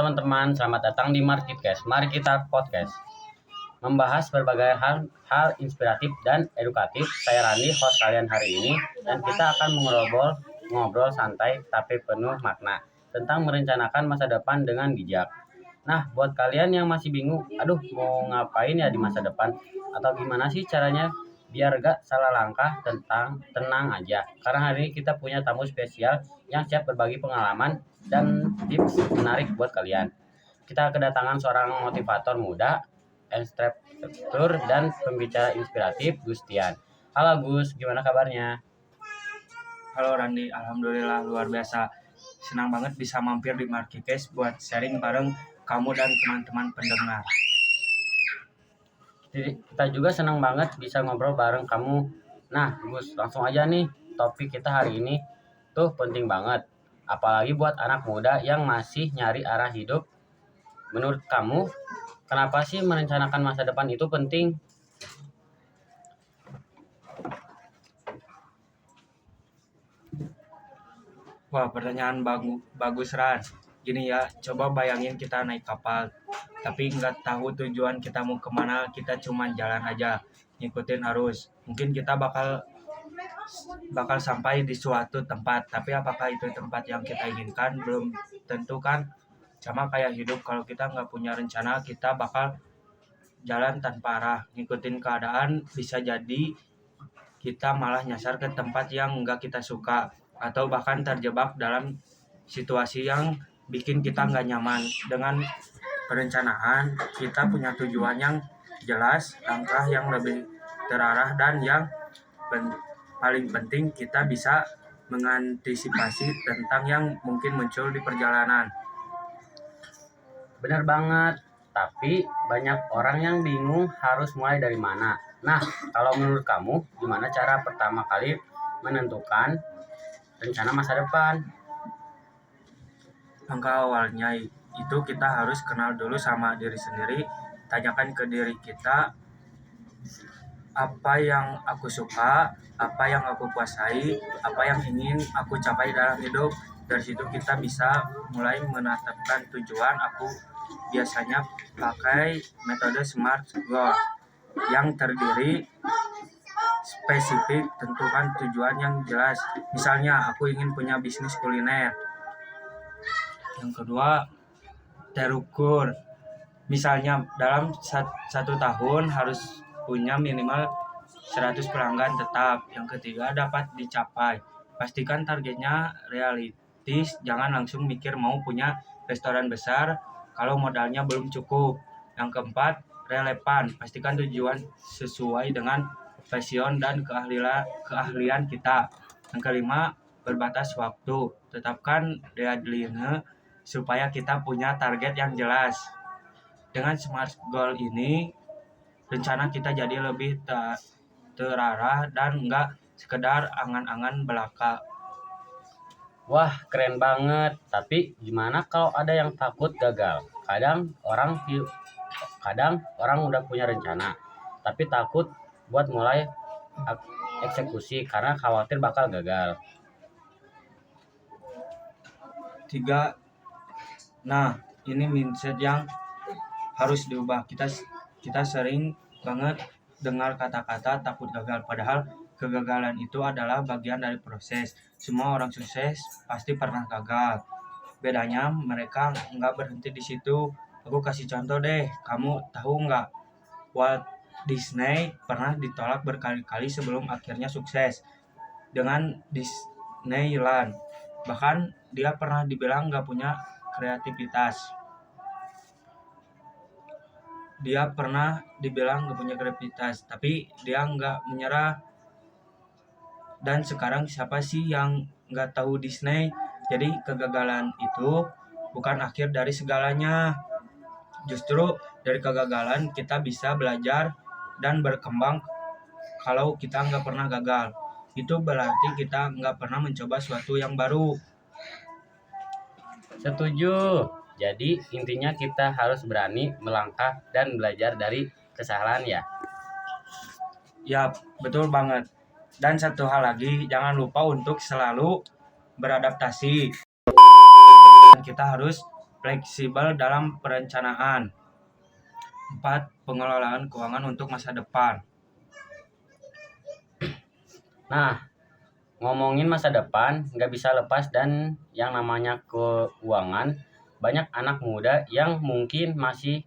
teman-teman, selamat datang di Marketcast. Mari kita podcast membahas berbagai hal inspiratif dan edukatif. Saya Randi, host kalian hari ini, dan kita akan ngobrol santai tapi penuh makna tentang merencanakan masa depan dengan bijak. Nah, buat kalian yang masih bingung, aduh mau ngapain ya di masa depan, atau gimana sih caranya biar gak salah langkah, tenang aja. Karena hari ini kita punya tamu spesial yang siap berbagi pengalaman dan tips menarik buat kalian. Kita kedatangan seorang motivator muda, instruktur dan pembicara inspiratif, Gustian. Halo Gus, gimana kabarnya? Halo Randi, alhamdulillah luar biasa. Senang banget bisa mampir di Marketcast buat sharing bareng kamu dan teman-teman pendengar. Kita juga senang banget bisa ngobrol bareng kamu. Nah, Gus, langsung aja nih, topik kita hari ini tuh penting banget. Apalagi buat anak muda yang masih nyari arah hidup. Menurut kamu, kenapa sih merencanakan masa depan itu penting? Wah, pertanyaan bagus Ran. Gini ya, coba bayangin kita naik kapal, tapi nggak tahu tujuan kita mau kemana, kita cuma jalan aja, ngikutin arus. Mungkin kita bakal sampai di suatu tempat, tapi apakah itu tempat yang kita inginkan belum tentu kan. Sama kayak hidup, kalau kita nggak punya rencana, kita bakal jalan tanpa arah, ngikutin keadaan, bisa jadi kita malah nyasar ke tempat yang nggak kita suka, atau bahkan terjebak dalam situasi yang bikin kita nggak nyaman. Dengan perencanaan, kita punya tujuan yang jelas, langkah yang lebih terarah, dan yang paling penting kita bisa mengantisipasi tentang yang mungkin muncul di perjalanan. Benar banget, tapi banyak orang yang bingung harus mulai dari mana. Nah, kalau menurut kamu, gimana cara pertama kali menentukan rencana masa depan? Langkah awalnya itu kita harus kenal dulu sama diri sendiri, tanyakan ke diri kita, apa yang aku suka, apa yang aku kuasai, apa yang ingin aku capai dalam hidup. Dari situ kita bisa mulai menetapkan tujuan. Aku biasanya pakai metode SMART Goal yang terdiri spesifik, tentukan tujuan yang jelas. Misalnya aku ingin punya bisnis kuliner. Yang kedua, terukur. Misalnya dalam satu tahun harus punya minimal 100 pelanggan tetap. Yang ketiga, dapat dicapai. Pastikan targetnya realistis, jangan langsung mikir mau punya restoran besar kalau modalnya belum cukup. Yang keempat, relevan. Pastikan tujuan sesuai dengan passion dan keahlian kita. Yang kelima, berbatas waktu. Tetapkan deadline supaya kita punya target yang jelas. Dengan SMART Goal ini, rencana kita jadi lebih terarah dan enggak sekedar angan-angan belaka. Wah, keren banget. Tapi gimana kalau ada yang takut gagal? Kadang orang udah punya rencana, tapi takut buat mulai eksekusi karena khawatir bakal gagal. Tiga, nah ini mindset yang harus diubah. Kita sering banget dengar kata-kata takut gagal, padahal kegagalan itu adalah bagian dari proses. Semua orang sukses pasti pernah gagal. Bedanya mereka nggak berhenti di situ. Aku kasih contoh deh, kamu tahu nggak, Walt Disney pernah ditolak berkali-kali sebelum akhirnya sukses dengan Disneyland. Bahkan dia pernah dibilang nggak punya kreativitas. Tapi dia nggak menyerah. Dan sekarang siapa sih yang nggak tahu Disney? Jadi kegagalan itu bukan akhir dari segalanya. Justru dari kegagalan kita bisa belajar dan berkembang. Kalau kita nggak pernah gagal, itu berarti kita nggak pernah mencoba sesuatu yang baru. Setuju. Jadi intinya kita harus berani melangkah dan belajar dari kesalahan ya. Ya, betul banget. Dan satu hal lagi, jangan lupa untuk selalu beradaptasi. Kita harus fleksibel dalam perencanaan. 4. Pengelolaan keuangan untuk masa depan. Nah, ngomongin masa depan, nggak bisa lepas dan yang namanya keuangan. Banyak anak muda yang mungkin masih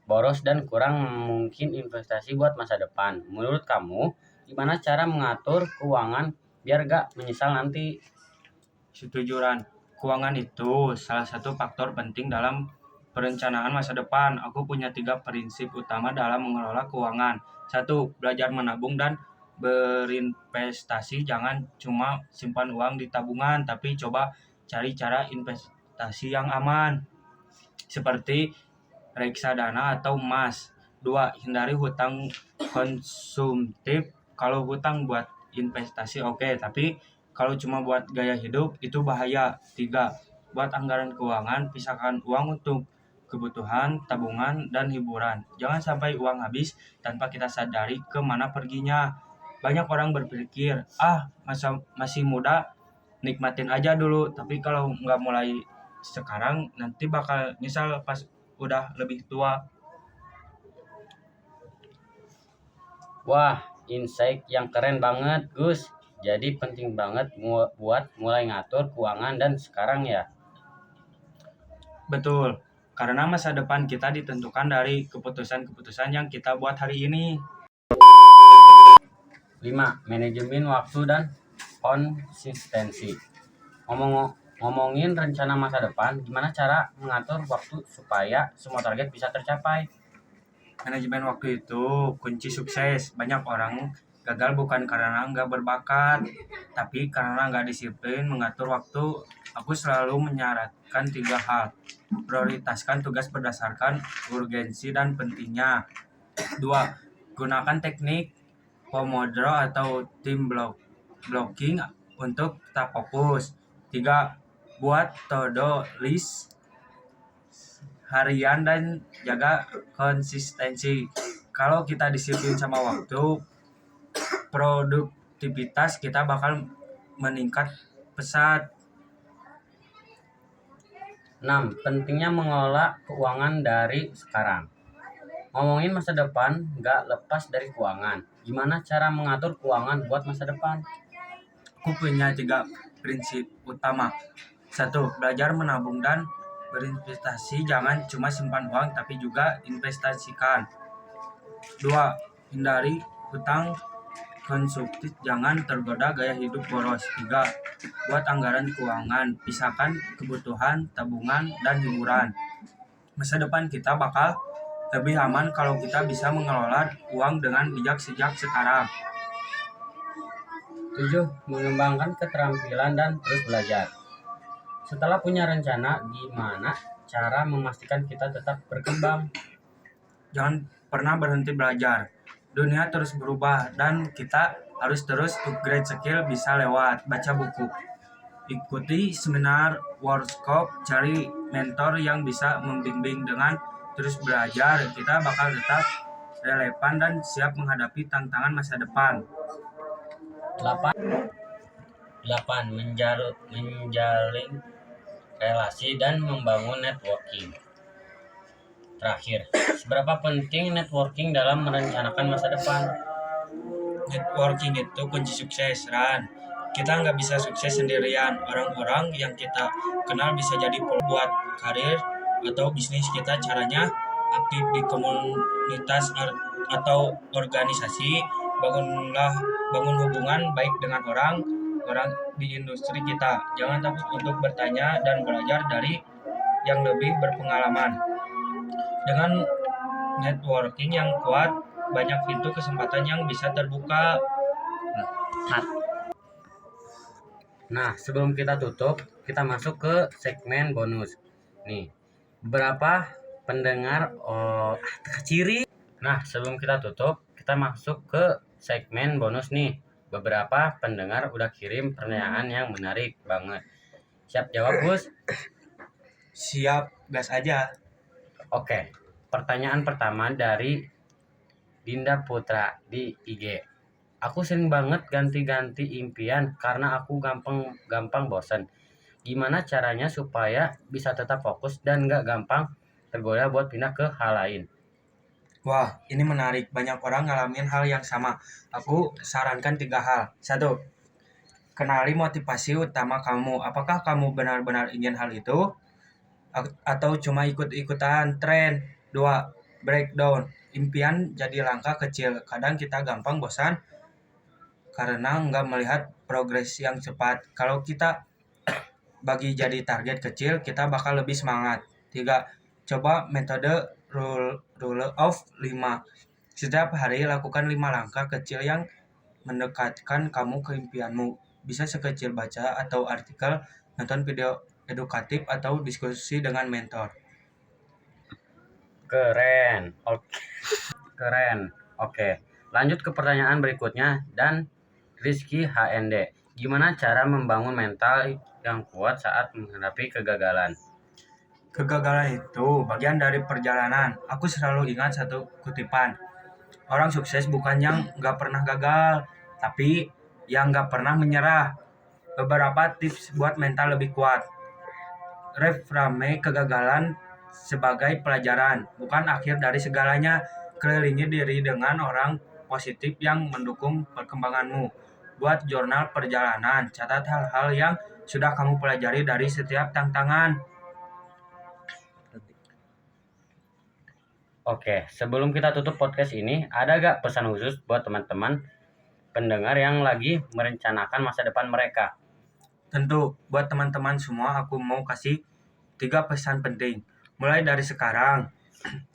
boros dan kurang mungkin investasi buat masa depan. Menurut kamu, gimana cara mengatur keuangan biar nggak menyesal nanti? Setujuan. Keuangan itu salah satu faktor penting dalam perencanaan masa depan. Aku punya 3 prinsip utama dalam mengelola keuangan. 1. Belajar menabung dan berinvestasi. Jangan cuma simpan uang di tabungan, tapi coba cari cara investasi yang aman, seperti reksadana atau emas. 2. Hindari hutang konsumtif. Kalau hutang buat investasi oke, tapi kalau cuma buat gaya hidup itu bahaya. 3. Buat anggaran keuangan, pisahkan uang untuk kebutuhan, tabungan, dan hiburan. Jangan sampai uang habis tanpa kita sadari kemana perginya. Banyak orang berpikir, masih muda, nikmatin aja dulu. Tapi kalau nggak mulai sekarang, nanti bakal nyesal pas udah lebih tua. Wah, insight yang keren banget, Gus. Jadi penting banget buat mulai ngatur keuangan dan sekarang ya. Betul, karena masa depan kita ditentukan dari keputusan-keputusan yang kita buat hari ini. 5. Manajemen waktu dan konsistensi. Ngomongin rencana masa depan, gimana cara mengatur waktu supaya semua target bisa tercapai? Manajemen waktu itu kunci sukses. Banyak orang gagal bukan karena nggak berbakat, tapi karena nggak disiplin mengatur waktu. Aku selalu menyarankan 3 hal. Prioritaskan tugas berdasarkan urgensi dan pentingnya. 2. Gunakan teknik Pomodoro atau team blocking untuk tetap fokus. 3. Buat to-do list harian dan jaga konsistensi. Kalau kita disiplin sama waktu, produktivitas kita bakal meningkat pesat. 6. Pentingnya mengelola keuangan dari sekarang. Ngomongin masa depan, nggak lepas dari keuangan. Gimana cara mengatur keuangan buat masa depan? Aku punya 3 prinsip utama. 1. Belajar menabung dan berinvestasi. Jangan cuma simpan uang, tapi juga investasikan. 2. Hindari hutang konsumtif. Jangan tergoda gaya hidup boros. 3. Buat anggaran keuangan. Pisahkan kebutuhan, tabungan, dan hiburan. Masa depan kita bakal lebih aman kalau kita bisa mengelola uang dengan bijak sejak sekarang. 7. Mengembangkan keterampilan dan terus belajar. Setelah punya rencana, gimana cara memastikan kita tetap berkembang? Jangan pernah berhenti belajar. Dunia terus berubah dan kita harus terus upgrade skill, bisa lewat baca buku, ikuti seminar, workshop, cari mentor yang bisa membimbing. Dengan terus belajar, kita bakal tetap relevan dan siap menghadapi tantangan masa depan. 8. Menjalin relasi dan membangun networking. Terakhir, seberapa penting networking dalam merencanakan masa depan? Networking itu kunci sukses, Ran. Kita nggak bisa sukses sendirian. Orang-orang yang kita kenal bisa jadi buat karir atau bisnis kita. Caranya aktif di komunitas atau organisasi. Bangun hubungan baik dengan orang di industri kita. Jangan takut untuk bertanya dan belajar dari yang lebih berpengalaman. Dengan networking yang kuat, banyak pintu kesempatan yang bisa terbuka. Nah, sebelum kita tutup, kita masuk ke segmen bonus. Nih, beberapa pendengar ciri. Nah, sebelum kita tutup, kita masuk ke segmen bonus nih. Beberapa pendengar udah kirim pertanyaan yang menarik banget. Siap jawab, Gus? Siap, gas aja. Oke, pertanyaan pertama dari Dinda Putra di IG. Aku sering banget ganti-ganti impian karena aku gampang bosan. Gimana caranya supaya bisa tetap fokus dan nggak gampang tergoda buat pindah ke hal lain? Wah, ini menarik. Banyak orang ngalamin hal yang sama. Aku sarankan 3 hal. 1. Kenali motivasi utama kamu. Apakah kamu benar-benar ingin hal itu? Atau cuma ikut-ikutan tren? 2. Breakdown. Impian jadi langkah kecil. Kadang kita gampang bosan karena nggak melihat progres yang cepat. Kalau kita bagi jadi target kecil, kita bakal lebih semangat. 3. Coba metode rule of 5. Setiap hari lakukan 5 langkah kecil yang mendekatkan kamu ke impianmu. Bisa sekecil baca atau artikel, nonton video edukatif, atau diskusi dengan mentor. Keren. Oke. Keren. Oke. Lanjut ke pertanyaan berikutnya dan Rizky HND. Gimana cara membangun mental yang kuat saat menghadapi kegagalan? Kegagalan itu bagian dari perjalanan. Aku selalu ingat satu kutipan. Orang sukses bukan yang nggak pernah gagal, tapi yang nggak pernah menyerah. Beberapa tips buat mental lebih kuat. Reframe kegagalan sebagai pelajaran, bukan akhir dari segalanya. Kelilingi diri dengan orang positif yang mendukung perkembanganmu. Buat jurnal perjalanan, catat hal-hal yang sudah kamu pelajari dari setiap tantangan. Oke, sebelum kita tutup podcast ini, ada gak pesan khusus buat teman-teman pendengar yang lagi merencanakan masa depan mereka? Tentu, buat teman-teman semua, aku mau kasih 3 pesan penting. Mulai dari sekarang,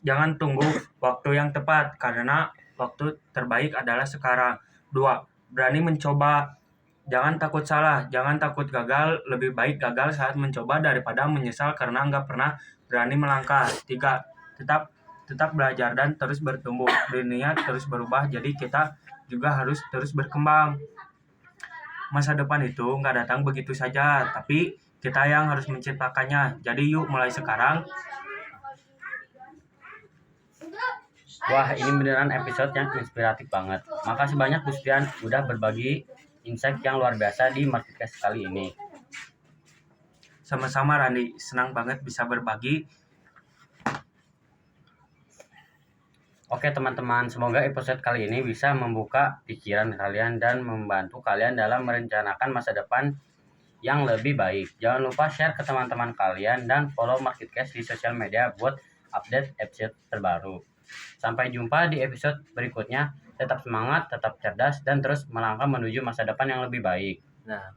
jangan tunggu waktu yang tepat, karena waktu terbaik adalah sekarang. 2. Berani mencoba. Jangan takut salah, jangan takut gagal. Lebih baik gagal saat mencoba daripada menyesal karena nggak pernah berani melangkah. 3. Tetap belajar dan terus bertumbuh. Dunia terus berubah, jadi kita juga harus terus berkembang. Masa depan itu nggak datang begitu saja, tapi kita yang harus menciptakannya. Jadi yuk mulai sekarang. Wah, ini beneran episode yang inspiratif banget. Makasih banyak Gustian udah berbagi insight yang luar biasa di Marketcast kali ini. Sama-sama Randi, senang banget bisa berbagi. Oke teman-teman, semoga episode kali ini bisa membuka pikiran kalian dan membantu kalian dalam merencanakan masa depan yang lebih baik. Jangan lupa share ke teman-teman kalian dan follow Marketcast di sosial media buat update episode terbaru. Sampai jumpa di episode berikutnya. Tetap semangat, tetap cerdas, dan terus melangkah menuju masa depan yang lebih baik. Nah,